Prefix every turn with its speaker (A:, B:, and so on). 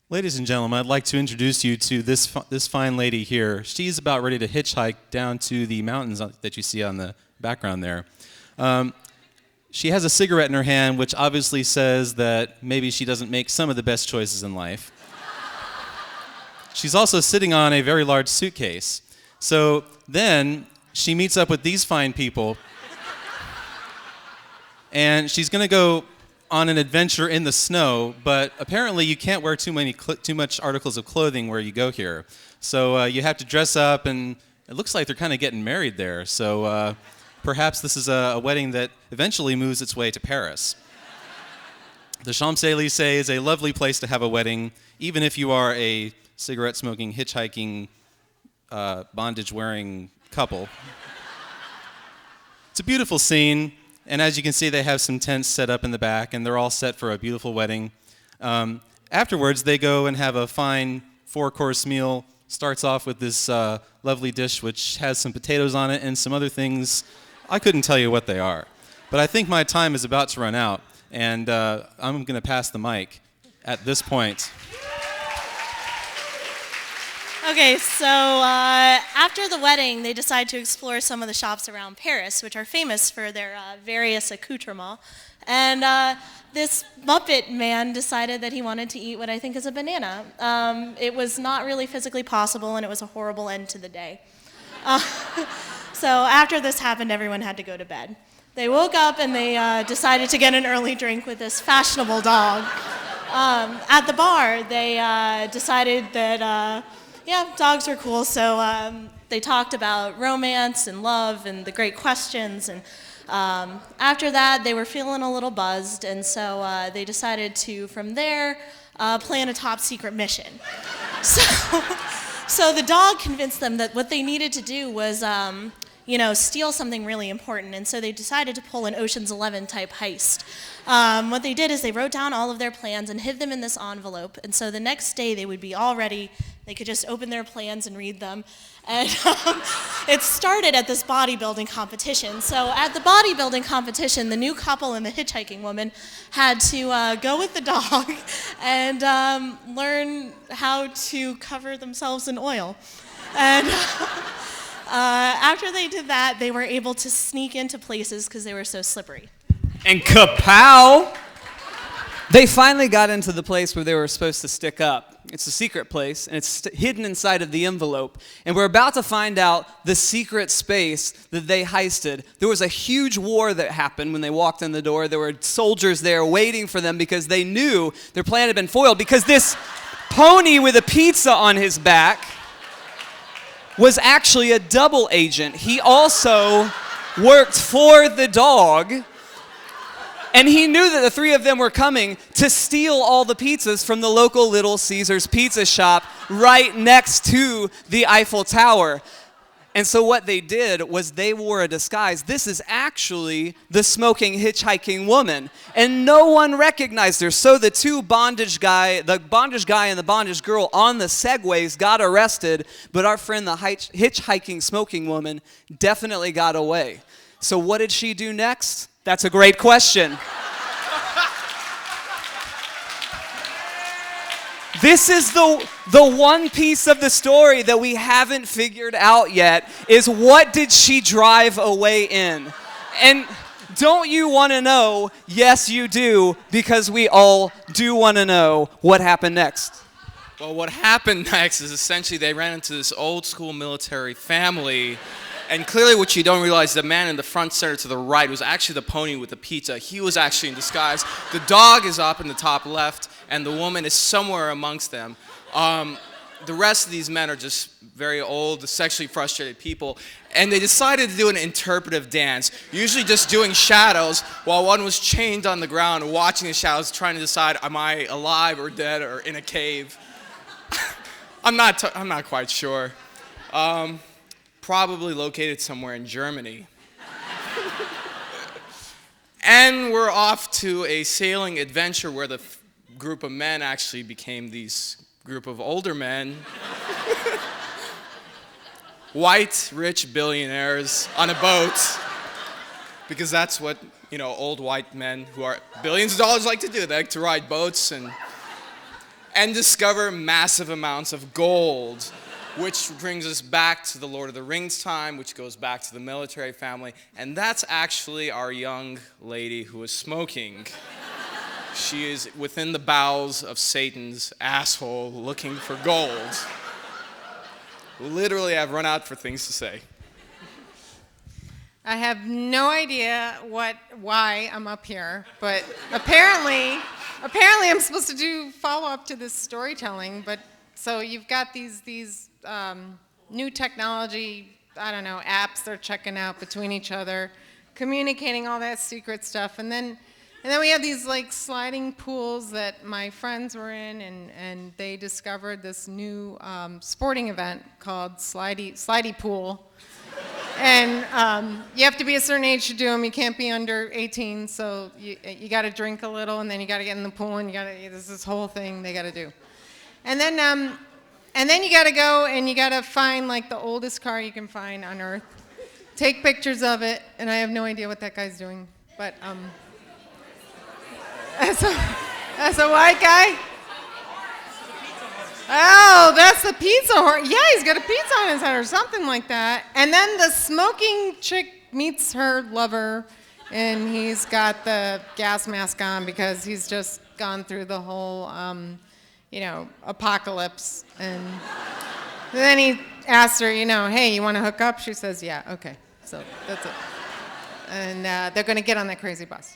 A: Ladies and gentlemen, I'd like to introduce you to this fine lady here. She's about ready to hitchhike down to the mountains that you see on the background there. She has a cigarette in her hand, which obviously says that maybe she doesn't make some of the best choices in life. She's also sitting on a very large suitcase. So then she meets up with these fine people, and she's going to go on an adventure in the snow, but apparently you can't wear too much articles of clothing where you go here. So you have to dress up, and it looks like they're kind of getting married there. So perhaps this is a wedding that eventually moves its way to Paris. The Champs-Élysées is a lovely place to have a wedding, even if you are a cigarette-smoking, hitchhiking, bondage-wearing couple. It's a beautiful scene. And as you can see, they have some tents set up in the back, and they're all set for a beautiful wedding. Afterwards, they go and have a fine 4-course meal. Starts off with this lovely dish which has some potatoes on it and some other things. I couldn't tell you what they are. But I think my time is about to run out, and I'm going to pass the mic at this point.
B: Okay, so after the wedding, they decide to explore some of the shops around Paris, which are famous for their various accoutrements. And this Muppet man decided that he wanted to eat what I think is a banana. It was not really physically possible, and it was a horrible end to the day. So after this happened, everyone had to go to bed. They woke up and they decided to get an early drink with this fashionable dog. At the bar, they decided that dogs are cool, so they talked about romance and love and the great questions, and after that they were feeling a little buzzed, and so they decided to, from there, plan a top secret mission. So the dog convinced them that what they needed to do was steal something really important, and so they decided to pull an Ocean's 11 type heist. What they did is they wrote down all of their plans and hid them in this envelope, and so the next day they would be all ready. They could just open their plans and read them. And it started at this bodybuilding competition. So at the bodybuilding competition, the new couple and the hitchhiking woman had to go with the dog and learn how to cover themselves in oil. And after they did that, they were able to sneak into places because they were so slippery.
C: And kapow! They finally got into the place where they were supposed to stick up. It's a secret place, and it's hidden inside of the envelope. And we're about to find out the secret space that they heisted. There was a huge war that happened when they walked in the door. There were soldiers there waiting for them because they knew their plan had been foiled, because this pony with a pizza on his back was actually a double agent. He also worked for the dog, and he knew that the three of them were coming to steal all the pizzas from the local Little Caesars pizza shop right next to the Eiffel Tower. And so what they did was they wore a disguise. This is actually the smoking, hitchhiking woman, and no one recognized her. So the bondage guy and the bondage girl on the Segways got arrested, but our friend, the hitchhiking smoking woman, definitely got away. So what did she do next? That's a great question. This is the one piece of the story that we haven't figured out yet, is what did she drive away in? And don't you want to know? Yes, you do, because we all do want to know what happened next.
D: Well, what happened next is essentially they ran into this old school military family. And clearly what you don't realize, the man in the front center to the right was actually the pony with the pizza. He was actually in disguise. The dog is up in the top left, and the woman is somewhere amongst them. The rest of these men are just very old, sexually frustrated people. And they decided to do an interpretive dance, usually just doing shadows, while one was chained on the ground watching the shadows, trying to decide, am I alive or dead or in a cave? I'm not quite sure. Probably located somewhere in Germany. And we're off to a sailing adventure where the group of men actually became these group of older men. White, rich billionaires on a boat. Because that's what, old white men who are billions of dollars like to do. They like to ride boats. and discover massive amounts of gold, which brings us back to the Lord of the Rings time, which goes back to the military family, and that's actually our young lady who is smoking. She is within the bowels of Satan's asshole looking for gold. Literally, I've run out for things to say.
E: I have no idea why I'm up here, but apparently I'm supposed to do follow-up to this storytelling. But so you've got these new technology, I don't know, apps they're checking out between each other, communicating all that secret stuff, and then we have these like sliding pools that my friends were in, and they discovered this new sporting event called slidey pool. And you have to be a certain age to do them. You can't be under 18, so you got to drink a little, and then you got to get in the pool, and there's this whole thing they got to do. And then you got to go and you got to find like the oldest car you can find on Earth, take pictures of it, and I have no idea what that guy's doing, but as a white guy. Oh, that's the pizza horse. Yeah, he's got a pizza on his head or something like that. And then the smoking chick meets her lover, and he's got the gas mask on because he's just gone through the whole, apocalypse. And then he asks her, hey, you want to hook up? She says, yeah, okay. So that's it. And they're going to get on that crazy bus.